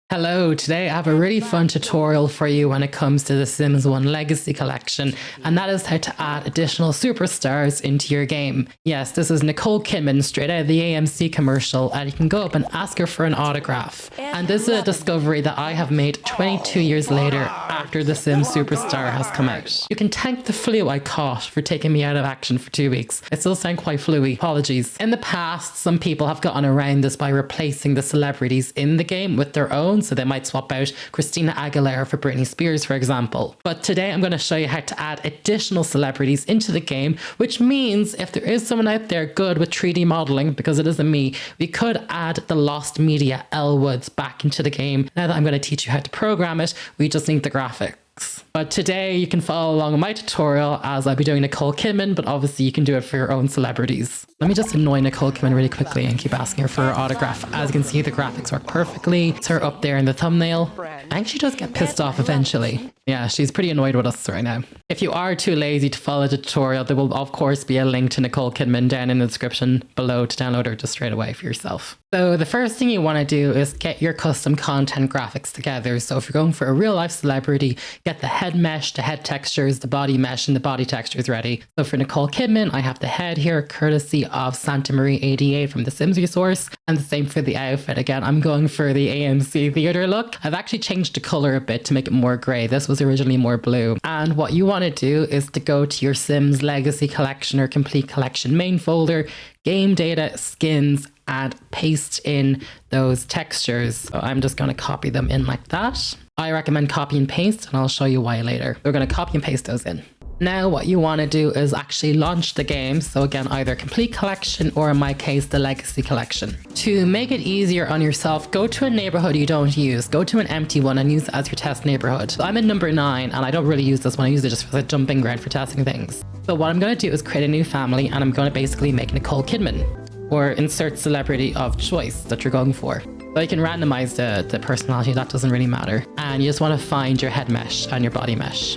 Hello, today I have a really fun tutorial for you when it comes to the Sims 1 Legacy Collection, and that is how to add additional superstars into your game. Yes, this is Nicole Kidman straight out of the AMC commercial, and you can go up and ask her for an autograph. And this is a discovery that I have made 22 years later after the Sims Superstar has come out. You can thank the flu I caught for taking me out of action for 2 weeks. I still sound quite fluey, apologies. In the past, some people have gotten around this by replacing the celebrities in the game with their own, so they might swap out Christina Aguilera for Britney Spears, for example. But today I'm going to show you how to add additional celebrities into the game, which means if there is someone out there good with 3D modeling, because it isn't me, we could add the lost media Elle Woods back into the game. Now that I'm going to teach you how to program it, we just need the graphics. But today you can follow along in my tutorial as I'll be doing Nicole Kidman, but obviously you can do it for your own celebrities. Let me just annoy Nicole Kidman really quickly and keep asking her for her autograph. As you can see, the graphics work perfectly. It's her up there in the thumbnail. I think she does get pissed off eventually. Yeah, she's pretty annoyed with us right now. If you are too lazy to follow the tutorial, there will of course be a link to Nicole Kidman down in the description below to download her just straight away for yourself. So the first thing you want to do is get your custom content graphics together. So if you're going for a real life celebrity, get the head mesh, the head textures, the body mesh, and the body textures ready. So for Nicole Kidman, I have the head here courtesy of Santa Maria 88 from the Sims resource, and the same for the outfit. Again, I'm going for the AMC theater look. I've actually changed the color a bit to make it more gray. This was originally more blue. And what you want to do is to go to your Sims Legacy Collection or Complete Collection main folder, game data, skins, and paste in those textures. So I'm just going to copy them in like that. I recommend copy and paste, and I'll show you why later. We're going to copy and paste those in. Now what you want to do is actually launch the game. So again, either Complete Collection or in my case, the Legacy Collection. To make it easier on yourself, go to a neighborhood you don't use. Go to an empty one and use it as your test neighborhood. So I'm in number 9 and I don't really use this one. I use it just for the jumping ground for testing things. So what I'm going to do is create a new family, and I'm going to basically make Nicole Kidman or insert celebrity of choice that you're going for. So you can randomize the personality, that doesn't really matter. And you just want to find your head mesh and your body mesh.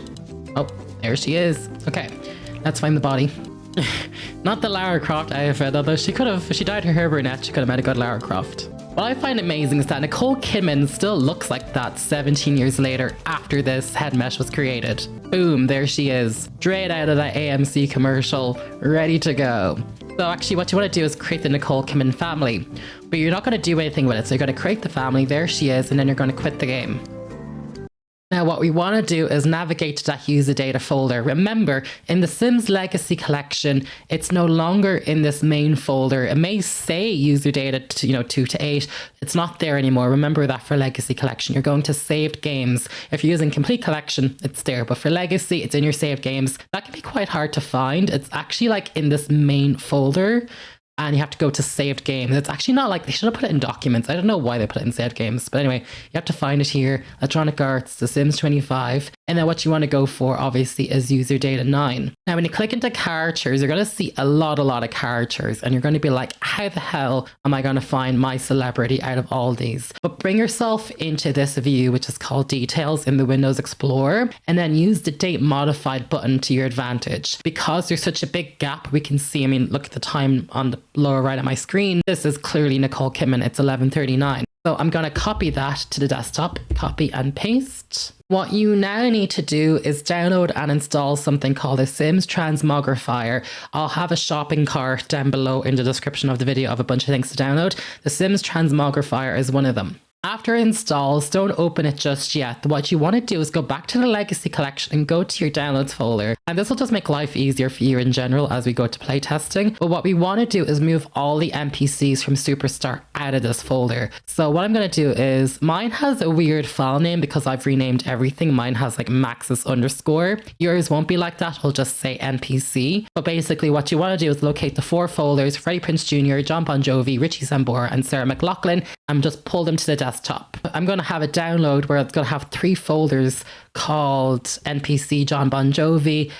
Oh, there she is. Okay, let's find the body. Not the Lara Croft outfit, although she could have, if she dyed her hair brunette, she could have made a good Lara Croft. What I find amazing is that Nicole Kidman still looks like that 17 years later after this head mesh was created. Boom, there she is, straight out of that AMC commercial, ready to go. So actually what you want to do is create the Nicole Kidman family, but you're not going to do anything with it. So you're going to create the family, there she is, and then you're going to quit the game. Now what we want to do is navigate to that user data folder. Remember, in the Sims Legacy Collection, it's no longer in this main folder. It may say user data to, 2 to 8. It's not there anymore. Remember that for Legacy Collection. You're going to saved games. If you're using Complete Collection, it's there. But for Legacy, it's in your saved games. That can be quite hard to find. It's actually like in this main folder, and you have to go to saved games. It's actually not like, they should have put it in documents. I don't know why they put it in saved games. But anyway, you have to find it here. Electronic Arts, The Sims 25. And then what you want to go for, obviously, is user data 9. Now, when you click into characters, you're going to see a lot of characters. And you're going to be like, how the hell am I going to find my celebrity out of all these? But bring yourself into this view, which is called Details in the Windows Explorer. And then use the Date Modified button to your advantage. Because there's such a big gap, we can see, look at the time on the lower right of my screen. This is clearly Nicole Kidman. It's 11:39. So I'm going to copy that to the desktop, copy and paste. What you now need to do is download and install something called a Sims Transmogrifier. I'll have a shopping cart down below in the description of the video of a bunch of things to download. The Sims Transmogrifier is one of them. After it installs, don't open it just yet. What you want to do is go back to the Legacy Collection and go to your downloads folder. And this will just make life easier for you in general as we go to playtesting. But what we want to do is move all the NPCs from Superstar out of this folder. So what I'm going to do is, mine has a weird file name because I've renamed everything. Mine has like Maxis _ Yours won't be like that. It'll just say NPC. But basically what you want to do is locate the 4 folders, Freddie Prinze Jr., John Bon Jovi, Richie Sambora, and Sarah McLachlan, and just pull them to the desktop. I'm going to have a download where it's going to have 3 folders called NPC John Bon Jovi,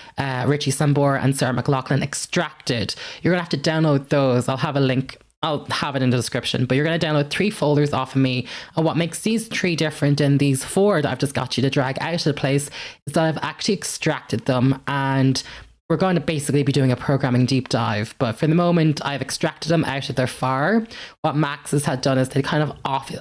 Richie Sambora, and Sarah McLachlan extracted. You're going to have to download those. I'll have a link. I'll have it in the description, but you're going to download 3 folders off of me. And what makes these 3 different than these 4 that I've just got you to drag out of the place is that I've actually extracted them, and we're going to basically be doing a programming deep dive. But for the moment, I've extracted them out of their FAR. What Max's had done is they kind of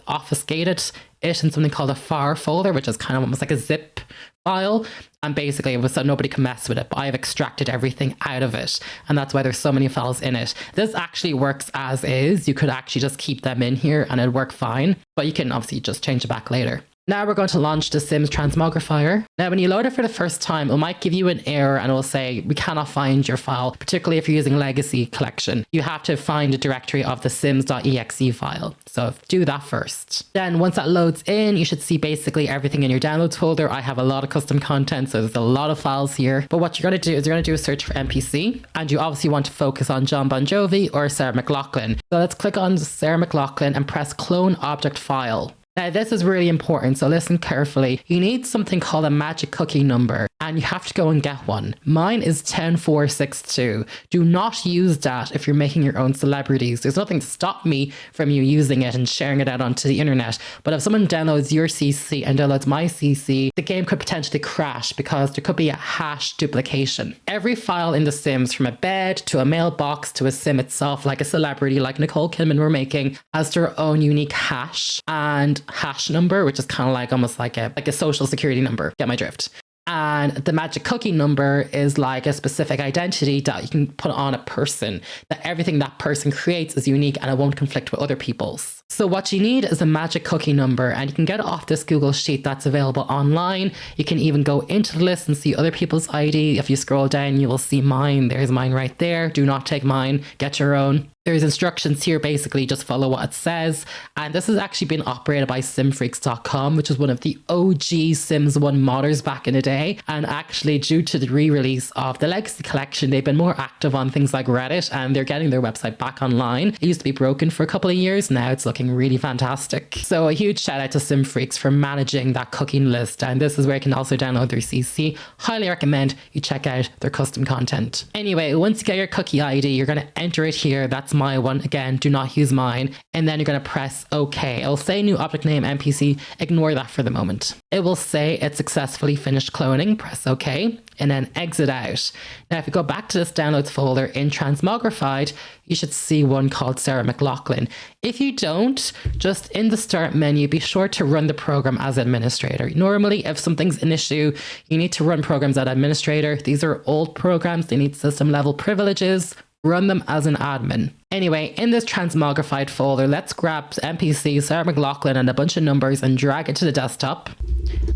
obfuscated it in something called a FAR folder, which is kind of almost like a zip file. And basically it was so nobody can mess with it, but I've extracted everything out of it. And that's why there's so many files in it. This actually works as is. You could actually just keep them in here and it'd work fine, but you can obviously just change it back later. Now we're going to launch the Sims Transmogrifier. Now, when you load it for the first time, it might give you an error and it will say, we cannot find your file, particularly if you're using Legacy Collection. You have to find a directory of the sims.exe file. So do that first. Then once that loads in, you should see basically everything in your downloads folder. I have a lot of custom content, so there's a lot of files here. But what you're going to do is you're going to do a search for NPC, and you obviously want to focus on John Bon Jovi or Sarah McLachlan. So let's click on Sarah McLachlan and press Clone Object File. Now, this is really important, so listen carefully. You need something called a magic cookie number, and you have to go and get one. Mine is 10462. Do not use that if you're making your own celebrities. There's nothing to stop me from you using it and sharing it out onto the internet. But if someone downloads your CC and downloads my CC, the game could potentially crash because there could be a hash duplication. Every file in The Sims, from a bed to a mailbox to a sim itself, like a celebrity like Nicole Kidman we're making, has their own unique hash and hash number, which is kind of like almost like a social security number. Get my drift. And the magic cookie number is like a specific identity that you can put on a person, that everything that person creates is unique and it won't conflict with other people's. So what you need is a magic cookie number, and you can get it off this Google sheet that's available online. You can even go into the list and see other people's ID. If you scroll down, you will see mine. There's mine right there. Do not take mine. Get your own. There's instructions here, basically just follow what it says. And this has actually been operated by simfreaks.com, which is one of the OG Sims 1 modders back in the day. And actually, due to the re-release of the Legacy Collection, they've been more active on things like Reddit, and they're getting their website back online. It used to be broken for a couple of years. Now it's looking really fantastic. So a huge shout out to Simfreaks for managing that cooking list. And this is where you can also download their CC. Highly recommend you check out their custom content. Anyway, once you get your cookie ID, you're going to enter it here. That's my one. Again, do not use mine. And then you're going to press OK. It'll say new object name NPC. Ignore that for the moment. It will say it's successfully finished cloning. Press OK and then exit out. Now, if you go back to this downloads folder in Transmogrified, you should see one called Sarah McLachlan. If you don't, just in the start menu, be sure to run the program as administrator. Normally, if something's an issue, you need to run programs as administrator. These are old programs. They need system level privileges. Run them as an admin. Anyway, in this Transmogrified folder, let's grab NPC Sarah McLachlan and a bunch of numbers and drag it to the desktop.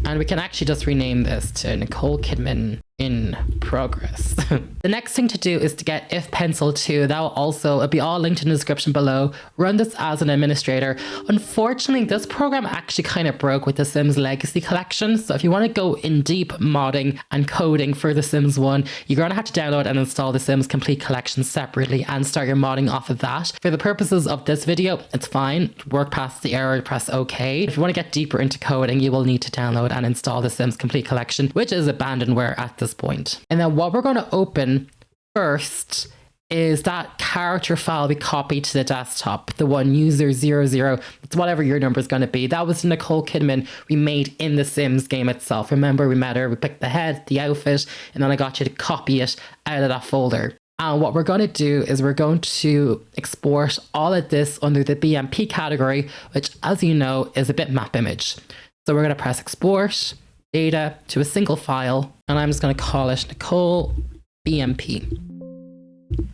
And we can actually just rename this to Nicole Kidman in progress. The next thing to do is to get if pencil 2. That will also, it'll be all linked in the description below. Run this as an administrator. Unfortunately, this program actually kind of broke with the Sims Legacy Collection. So if you want to go in deep modding and coding for The Sims 1, you're going to have to download and install the Sims Complete Collection separately and start your modding off of that. For the purposes of this video, it's fine. Work past the error, press OK. If you want to get deeper into coding, you will need to download and install the Sims Complete Collection, which is abandonware at this point. And then what we're going to open first is that character file we copied to the desktop, the one user00. It's whatever your number is going to be. That was Nicole Kidman we made in the Sims game itself. Remember, we met her, we picked the head, the outfit, and then I got you to copy it out of that folder. And what we're going to do is we're going to export all of this under the BMP category, which, as you know, is a bitmap image. So we're going to press export data to a single file, and I'm just going to call it Nicole BMP.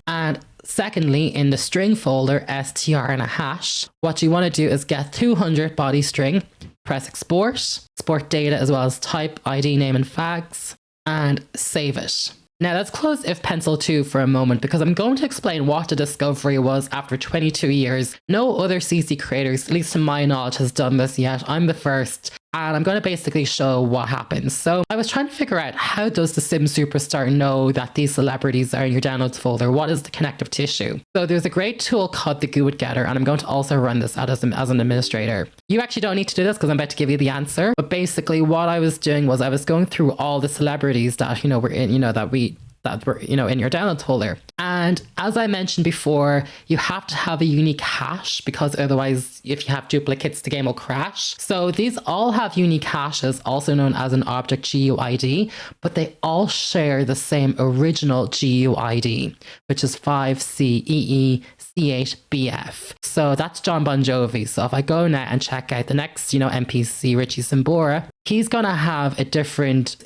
And secondly, in the string folder, str and a hash, what you want to do is get 200 body string, press export data as well as type, ID, name, and fags, and save it. Now let's close if pencil 2 for a moment, because I'm going to explain what the discovery was after 22 years. No other CC creators, at least to my knowledge, has done this yet. I'm the first. And I'm going to basically show what happens. So I was trying to figure out, how does the Sim Superstar know that these celebrities are in your downloads folder? What is the connective tissue? So there's a great tool called the GUID getter, and I'm going to also run this as an administrator. You actually don't need to do this because I'm about to give you the answer. But basically what I was doing was I was going through all the celebrities that, were in, that that were, you know, in your downloads folder. And as I mentioned before, you have to have a unique hash because otherwise, if you have duplicates, the game will crash. So these all have unique hashes, also known as an object GUID, but they all share the same original GUID, which is 5CEEC8BF. So that's John Bon Jovi. So if I go now and check out the next, you know, NPC, Richie Sambora, he's going to have a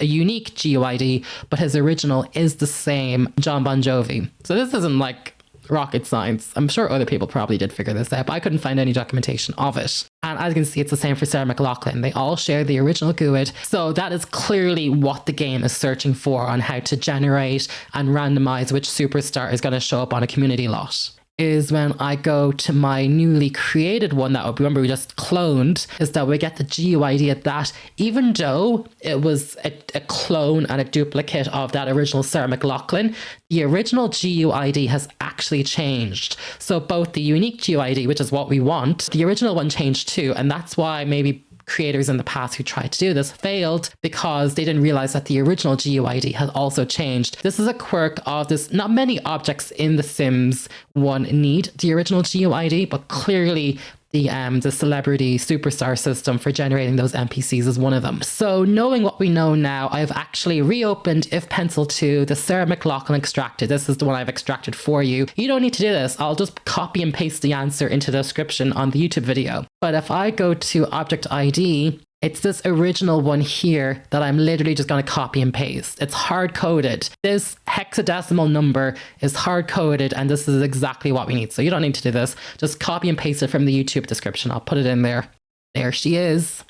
unique GUID, but his original is the same John Bon Jovi. So this isn't like rocket science. I'm sure other people probably did figure this out, but I couldn't find any documentation of it. And as you can see, it's the same for Sarah McLachlan. They all share the original GUID. So that is clearly what the game is searching for on how to generate and randomize which superstar is going to show up on a community lot. Is when I go to my newly created one that remember we just cloned, is that we get the GUID at that, even though it was a clone and a duplicate of that original Sarah McLachlan, the original GUID has actually changed. So both the unique GUID, which is what we want, the original one changed too. And that's why maybe creators in the past who tried to do this failed, because they didn't realize that the original GUID had also changed. This is a quirk of this. Not many objects in The Sims 1 need the original GUID, but clearly the Celebrity Superstar system for generating those NPCs is one of them. So knowing what we know now, I've actually reopened If Pencil 2, the Sarah McLachlan extracted. This is the one I've extracted for you. You don't need to do this. I'll just copy and paste the answer into the description on the YouTube video. But if I go to Object ID, it's this original one here that I'm literally just going to copy and paste. It's hard coded. This hexadecimal number is hard coded, and this is exactly what we need. So you don't need to do this. Just copy and paste it from the YouTube description. I'll put it in there. There she is.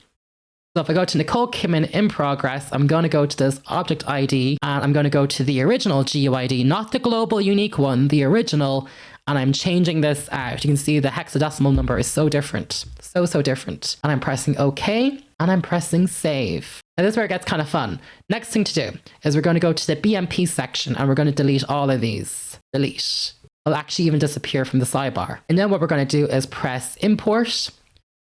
So if I go to Nicole Kidman in progress, I'm going to go to this object ID and I'm going to go to the original GUID, not the global unique one, the original. And I'm changing this out. You can see the hexadecimal number is so different. So different. And I'm pressing OK and I'm pressing save. And this is where it gets kind of fun. Next thing to do is we're going to go to the BMP section and we're going to delete all of these. Delete. It'll actually even disappear from the sidebar. And then what we're going to do is press import.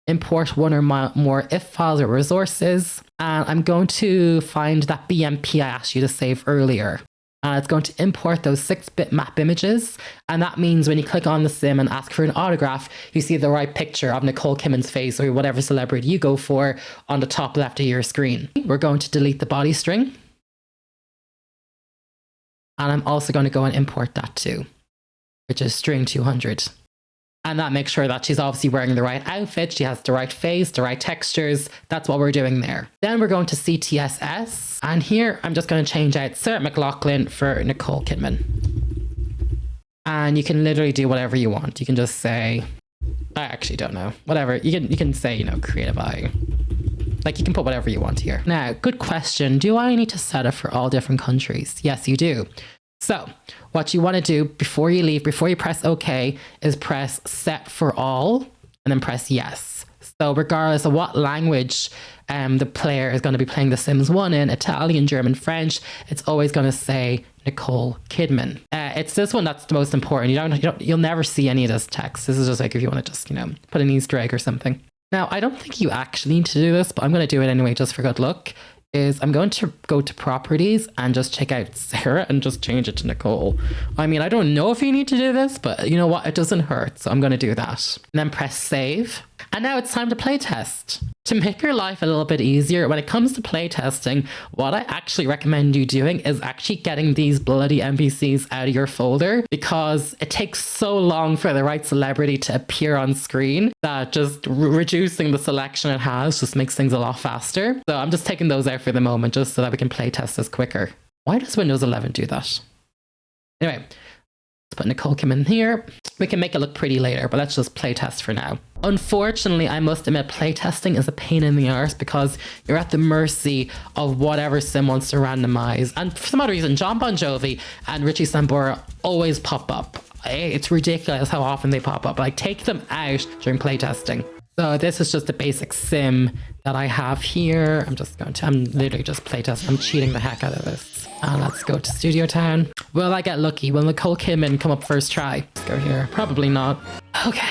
Import one or more if files or resources. And I'm going to find that BMP I asked you to save earlier. And it's going to import those 6-bit map images. And that means when you click on the sim and ask for an autograph, you see the right picture of Nicole Kidman's face or whatever celebrity you go for on the top left of your screen. We're going to delete the body string. And I'm also going to go and import that too, which is string 200. And that makes sure that she's obviously wearing the right outfit. She has the right face, the right textures. That's what we're doing there. Then we're going to CTSS. And here I'm just going to change out Sarah McLachlan for Nicole Kidman. And you can literally do whatever you want. You can just say, I actually don't know, whatever. You can say, you know, creative eye. Like you can put whatever you want here. Now, good question. Do I need to set it for all different countries? Yes, you do. So what you want to do before you leave, before you press OK, is press set for all and then press yes. So regardless of what language the player is going to be playing The Sims 1 in, Italian, German, French, it's always going to say Nicole Kidman. It's this one that's the most important. You'll never see any of this text. This is just like if you want to just, you know, put an Easter egg or something. Now, I don't think you actually need to do this, but I'm going to do it anyway just for good luck. I'm going to go to properties and just check out Sarah and just change it to Nicole. I mean, I don't know if you need to do this, but you know what? It doesn't hurt. So I'm going to do that. And then press save. And now it's time to play test. To make your life a little bit easier, when it comes to play testing, what I actually recommend you doing is actually getting these bloody NPCs out of your folder, because it takes so long for the right celebrity to appear on screen that just reducing the selection it has just makes things a lot faster. So I'm just taking those out for the moment just so that we can play test this quicker. Why does Windows 11 do that? Anyway, let's put Nicole Kidman here. We can make it look pretty later, but let's just play test for now. Unfortunately, I must admit, playtesting is a pain in the arse because you're at the mercy of whatever sim wants to randomize. And for some other reason, John Bon Jovi and Richie Sambora always pop up. It's ridiculous how often they pop up. Like, take them out during playtesting. So this is just a basic sim that I have here. I'm literally just playtesting. I'm cheating the heck out of this. And let's go to Studio Town. Will I get lucky? Will Nicole Kidman come up first try? Let's go here. Probably not. Okay.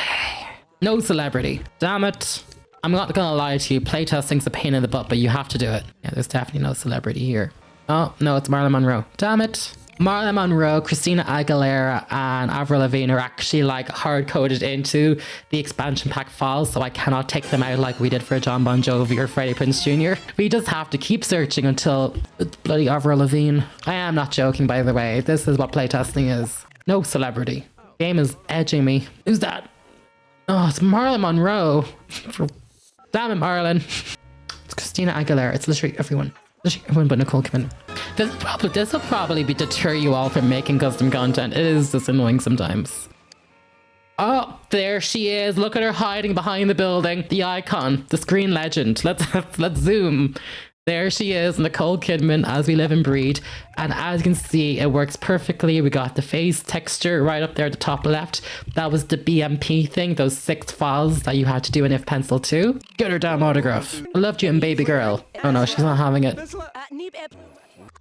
No celebrity. Damn it. I'm not gonna lie to you. Playtesting's a pain in the butt, but you have to do it. Yeah, there's definitely no celebrity here. Oh, no, it's Marilyn Monroe. Damn it. Marilyn Monroe, Christina Aguilera, and Avril Lavigne are actually like hard coded into the expansion pack files, so I cannot take them out like we did for John Bon Jovi or Freddie Prinze Jr. We just have to keep searching until bloody Avril Lavigne. I am not joking, by the way. This is what playtesting is. No celebrity. Game is edging me. Who's that? Oh, it's Marilyn Monroe. Damn it, Marilyn. It's Christina Aguilera. It's literally everyone. Literally everyone but Nicole Kidman. This will probably deter you all from making custom content. It is just annoying sometimes. Oh, there she is. Look at her hiding behind the building. The icon, the screen legend. Let's zoom. There she is, Nicole Kidman, as we live and breed. And as you can see, it works perfectly. We got the face texture right up there at the top left. That was the BMP thing, those 6 files that you had to do in If Pencil 2. Get her damn autograph. I loved you in Baby Girl. Oh no, she's not having it.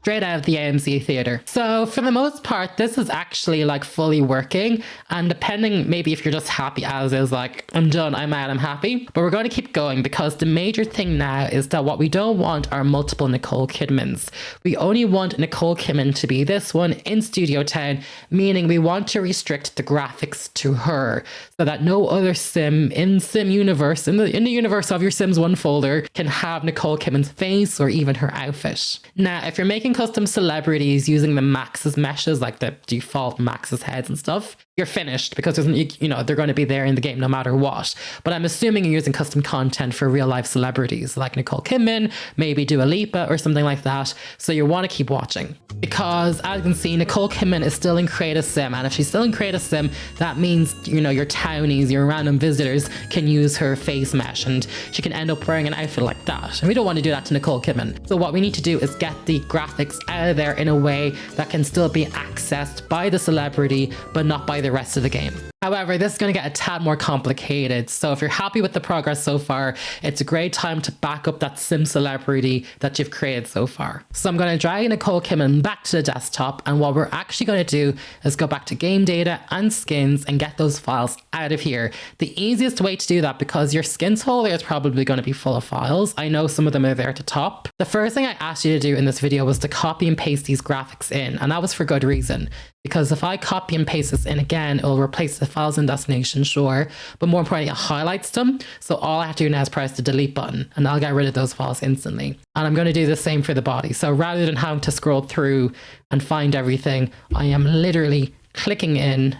Straight out of the AMC theater. So for the most part, this is actually like fully working, and depending maybe if you're just happy as is, like I'm done, I'm out, I'm happy, but we're going to keep going because the major thing now is that what we don't want are multiple Nicole Kidmans. We only want Nicole Kidman to be this one in Studio Town, meaning we want to restrict the graphics to her so that no other sim in Sim universe, in the universe of your Sims 1 folder, can have Nicole Kidman's face or even her outfit. Now, if you're making custom celebrities using the Max's meshes, like the default Max's heads and stuff, you're finished because there's, you know, they're going to be there in the game no matter what. But I'm assuming you're using custom content for real life celebrities like Nicole Kidman, maybe Dua Lipa or something like that. So you want to keep watching because as you can see, Nicole Kidman is still in Create a Sim. And if she's still in Create a Sim, that means, you know, your townies, your random visitors can use her face mesh and she can end up wearing an outfit like that. And we don't want to do that to Nicole Kidman. So what we need to do is get the graphics out of there in a way that can still be accessed by the celebrity, but not by the rest of the game. However, this is going to get a tad more complicated. So if you're happy with the progress so far, it's a great time to back up that sim celebrity that you've created so far. So I'm going to drag Nicole Kidman back to the desktop. And what we're actually going to do is go back to game data and skins and get those files out of here. The easiest way to do that, because your skins folder is probably going to be full of files. I know some of them are there at the top. The first thing I asked you to do in this video was to copy and paste these graphics in. And that was for good reason. Because if I copy and paste this in again, it will replace the files in destination, sure. But more importantly, it highlights them. So all I have to do now is press the delete button and I'll get rid of those files instantly. And I'm going to do the same for the body. So rather than having to scroll through and find everything, I am literally clicking in,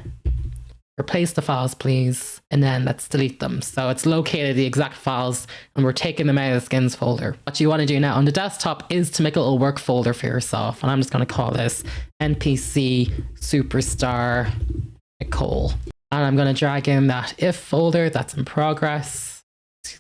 replace the files, please. And then let's delete them. So it's located the exact files and we're taking them out of the skins folder. What you want to do now on the desktop is to make a little work folder for yourself. And I'm just going to call this NPC Superstar Nicole. And I'm going to drag in that if folder that's in progress.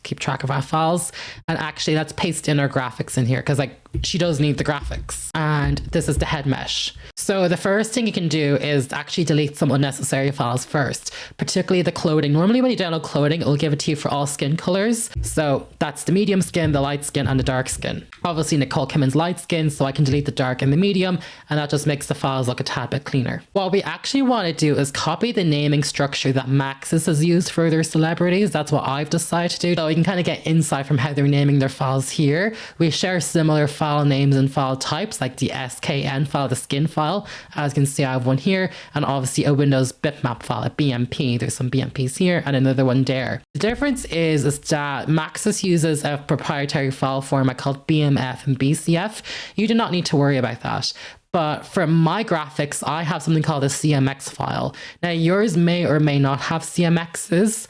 Keep track of our files. And actually let's paste in our graphics in here because like she does need the graphics. And this is the head mesh. So the first thing you can do is actually delete some unnecessary files first, particularly the clothing. Normally when you download clothing, it'll give it to you for all skin colors. So that's the medium skin, the light skin, and the dark skin. Obviously Nicole Kidman's light skin, so I can delete the dark and the medium, and that just makes the files look a tad bit cleaner. What we actually want to do is copy the naming structure that Maxis has used for their celebrities. That's what I've decided to do. So you can kind of get insight from how they're naming their files here. We share similar file names and file types like the SKN file, the skin file. As you can see, I have one here, and obviously a Windows bitmap file, a BMP. There's some BMPs here and another one there. The difference is that Maxis uses a proprietary file format called BMF and BCF. You do not need to worry about that. But for my graphics, I have something called a CMX file. Now yours may or may not have CMXs.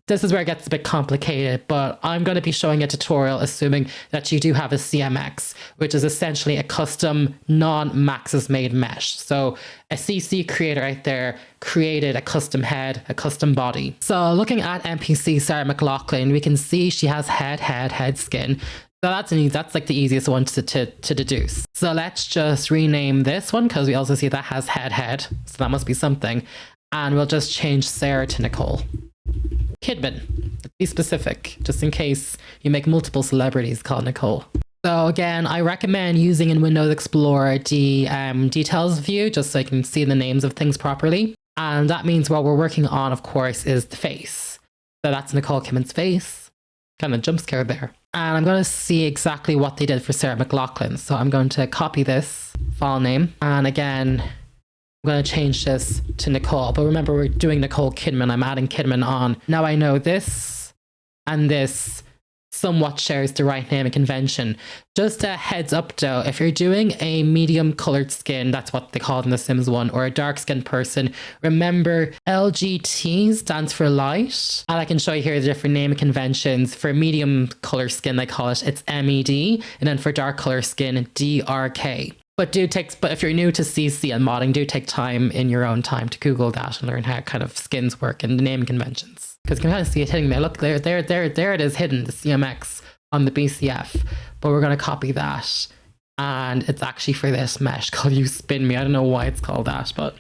This is where it gets a bit complicated, but I'm going to be showing a tutorial assuming that you do have a CMX, which is essentially a custom non-Maxis made mesh. So a CC creator out there created a custom head, a custom body. So looking at NPC Sarah McLachlan, we can see she has head skin. So that's like the easiest one to deduce. So let's just rename this one because we also see that has head. So that must be something. And we'll just change Sarah to Nicole Kidman. Be specific, just in case you make multiple celebrities called Nicole. So again, I recommend using in Windows Explorer the details view, just so you can see the names of things properly. And that means what we're working on, of course, is the face. So that's Nicole Kidman's face. Kind of jump scare there. And I'm going to see exactly what they did for Sarah McLachlan. So I'm going to copy this file name. And again, I'm going to change this to Nicole. But remember, we're doing Nicole Kidman. I'm adding Kidman on. Now I know this and this somewhat shares the right naming convention. Just a heads up though, if you're doing a medium colored skin, that's what they call it in The Sims 1, or a dark skinned person, remember LGT stands for light. And I can show you here the different naming conventions. For medium color skin, they call it, it's MED, and then for dark color skin, DRK. But if you're new to CC and modding, do take time in your own time to Google that and learn how kind of skins work and the naming conventions. Because you can kind of see it hitting there. Look, there it is hidden, the CMX on the BCF. But we're going to copy that. And it's actually for this mesh called You Spin Me. I don't know why it's called that, but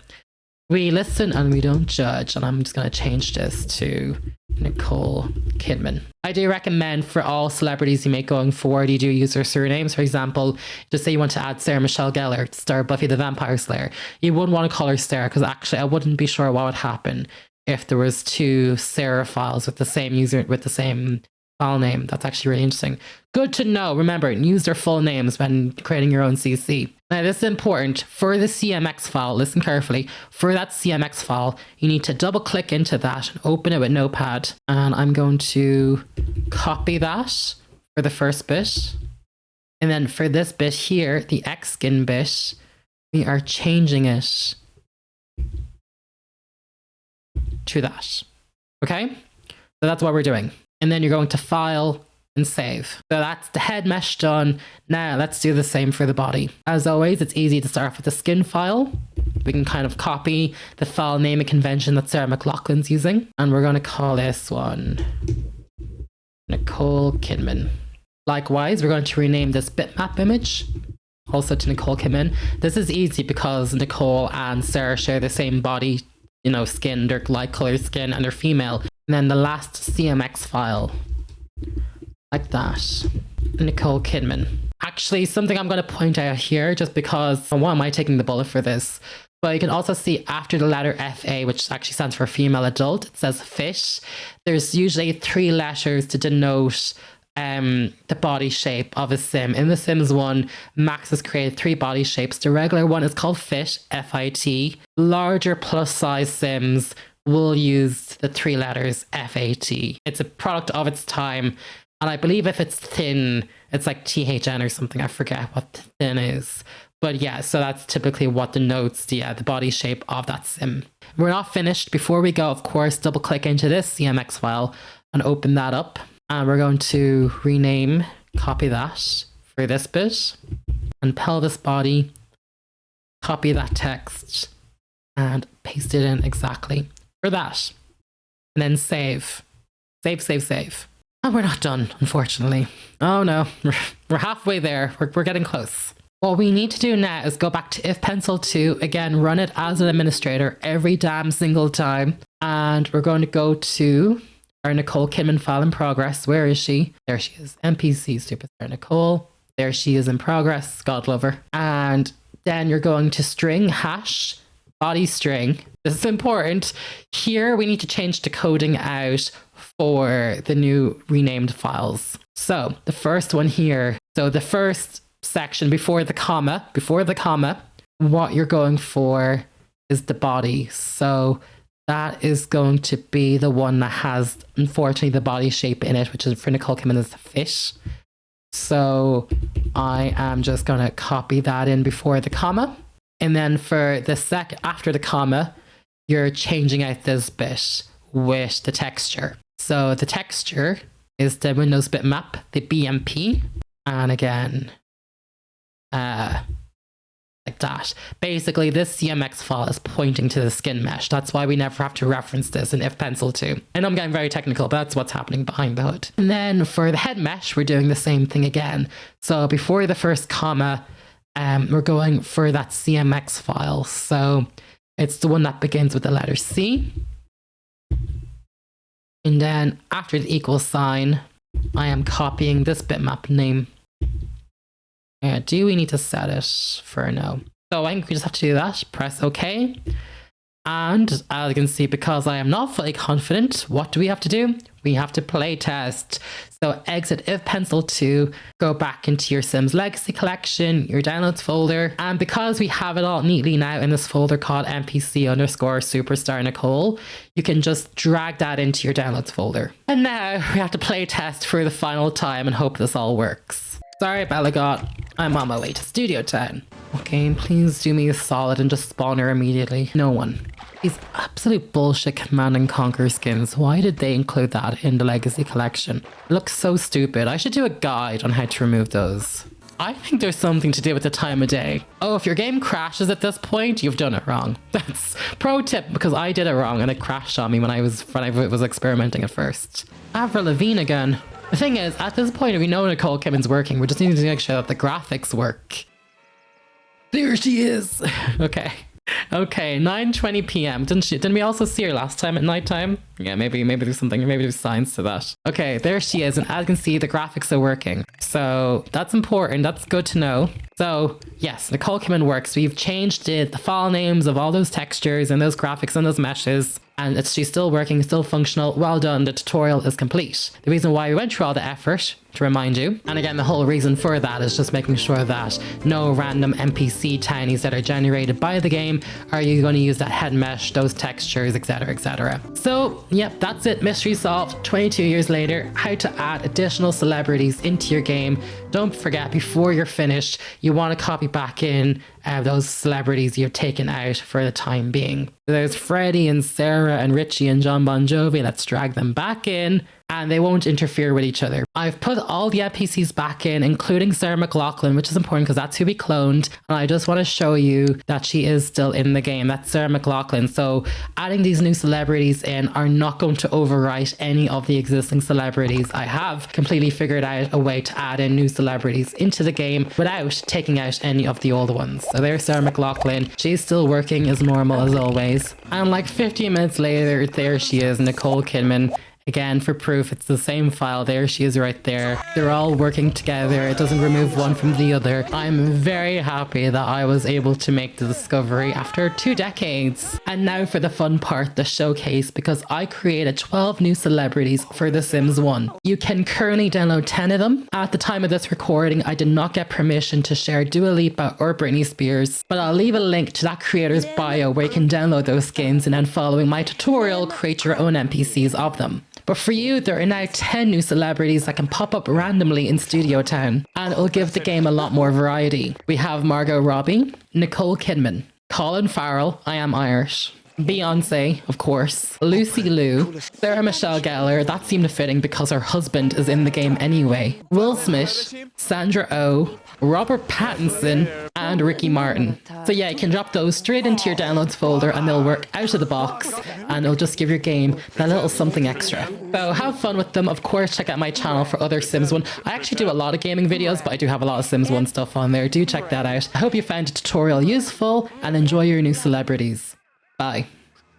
we listen and we don't judge. And I'm just going to change this to Nicole Kidman. I do recommend for all celebrities you make going forward, you do use their surnames. For example, just say you want to add Sarah Michelle Gellar to star Buffy the Vampire Slayer. You wouldn't want to call her Sarah, because actually I wouldn't be sure what would happen if there was two Sarah files with the same user, with the same file name. That's actually really interesting. Good to know. Remember, use their full names when creating your own CC. Now, this is important. For the CMX file, listen carefully. For that CMX file, you need to double click into that and open it with Notepad. And I'm going to copy that for the first bit. And then for this bit here, the Xskin bit, we are changing it to that. Okay? So that's what we're doing. And then you're going to file and save. So that's the head mesh done. Now let's do the same for the body. As always, it's easy to start off with the skin file. We can kind of copy the file naming convention that Sarah McLachlan's using. And we're going to call this one Nicole Kidman. Likewise, we're going to rename this bitmap image also to Nicole Kidman. This is easy because Nicole and Sarah share the same body, skin, they're light colored skin, and they're female. And then the last CMX file, like that, Nicole Kidman. Actually, something I'm going to point out here, just because, why am I taking the bullet for this? But you can also see after the letter FA, which actually stands for female adult, it says fish. There's usually 3 letters to denote the body shape of a sim. In The Sims 1, Max has created 3 body shapes. The regular one is called Fit, F-I-T. Larger plus size sims will use the 3 letters F-A-T. It's a product of its time. And I believe if it's thin, it's like THN or something. I forget what thin is. But yeah, so that's typically what denotes the body shape of that sim. We're not finished. Before we go, of course, double click into this CMX file and open that up. And we're going to rename, copy that for this bit, and pelvis body, copy that text, and paste it in exactly for that. And then save. Save. And we're not done, unfortunately. Oh no, we're halfway there. We're getting close. What we need to do now is go back to if pencil 2, again, run it as an administrator every damn single time. And we're going to go to our Nicole Kidman file in progress. Where is she? There she is. NPC Superstar Nicole. There she is in progress. God love her. And then you're going to string hash body string. This is important. Here we need to change the coding out for the new renamed files. So the first one here. So the first section before the comma, what you're going for is the body. So that is going to be the one that has, unfortunately, the body shape in it, which is for Nicole Kidman as a fish. So I am just going to copy that in before the comma. And then for the after the comma, you're changing out this bit with the texture. So the texture is the Windows bitmap, the BMP. And again, like that. Basically, this CMX file is pointing to the skin mesh. That's why we never have to reference this in if pencil 2. I know I'm getting very technical, but that's what's happening behind the hood. And then for the head mesh, we're doing the same thing again. So before the first comma, we're going for that CMX file. So it's the one that begins with the letter C. And then after the equal sign, I am copying this bitmap name. Do we need to set it for no? So I think we just have to do that. Press OK. And as you can see, because I am not fully confident, what do we have to do? We have to play test. So exit if pencil 2, go back into your Sims Legacy collection, your downloads folder. And because we have it all neatly now in this folder called NPC underscore Superstar Nicole, you can just drag that into your downloads folder. And now we have to play test for the final time and hope this all works. Sorry, Belagot. I'm on my way to Studio Town. Okay, please do me a solid and just spawn her immediately. No one. These absolute bullshit Command and Conquer skins. Why did they include that in the Legacy collection? It looks so stupid. I should do a guide on how to remove those. I think there's something to do with the time of day. Oh, if your game crashes at this point, you've done it wrong. That's pro tip, because I did it wrong and it crashed on me when I was experimenting at first. Avril Lavigne again. The thing is, at this point, we know Nicole Kidman's working. We just need to make sure that the graphics work. There she is. Okay. Okay, 9:20 p.m. Didn't we also see her last time at nighttime? Yeah, maybe there's something, maybe there's signs to that. Okay, there she is, and as you can see, the graphics are working. So that's important, that's good to know. So yes, Nicole Kidman works. We've changed the file names of all those textures and those graphics and those meshes. And she's still working, still functional. Well done, the tutorial is complete. The reason why we went through all the effort, to remind you, and again, the whole reason for that is just making sure that no random NPC tinies that are generated by the game are you going to use that head mesh, those textures, etc, etc. So, yep, that's it. Mystery solved. 22 years later, how to add additional celebrities into your game. Don't forget, before you're finished, you want to copy back in those celebrities you've taken out for the time being. There's Freddie and Sarah and Richie and John Bon Jovi. Let's drag them back in and they won't interfere with each other. I've put all the NPCs back in, including Sarah McLachlan, which is important because that's who we cloned. And I just want to show you that she is still in the game. That's Sarah McLachlan. So adding these new celebrities in are not going to overwrite any of the existing celebrities. I have completely figured out a way to add in new celebrities into the game without taking out any of the old ones. So there's Sarah McLachlan. She's still working as normal as always. And like 15 minutes later, there she is, Nicole Kidman. Again, for proof, it's the same file. There she is right there. They're all working together. It doesn't remove one from the other. I'm very happy that I was able to make the discovery after 2 decades. And now for the fun part, the showcase, because I created 12 new celebrities for The Sims 1. You can currently download 10 of them. At the time of this recording, I did not get permission to share Dua Lipa or Britney Spears, but I'll leave a link to that creator's bio where you can download those skins and then following my tutorial, create your own NPCs of them. But for you, there are now 10 new celebrities that can pop up randomly in Studio Town, and it'll give the game a lot more variety. We have Margot Robbie, Nicole Kidman, Colin Farrell, I am Irish, Beyonce, of course, Lucy Liu, Sarah Michelle Gellar, that seemed fitting because her husband is in the game anyway, Will Smith, Sandra Oh, Robert Pattinson, and Ricky Martin. So yeah, you can drop those straight into your downloads folder and they'll work out of the box and it'll just give your game that little something extra. So have fun with them. Of course, check out my channel for other Sims 1. I actually do a lot of gaming videos, but I do have a lot of Sims 1 stuff on there. Do check that out. I hope you found the tutorial useful and enjoy your new celebrities. Bye.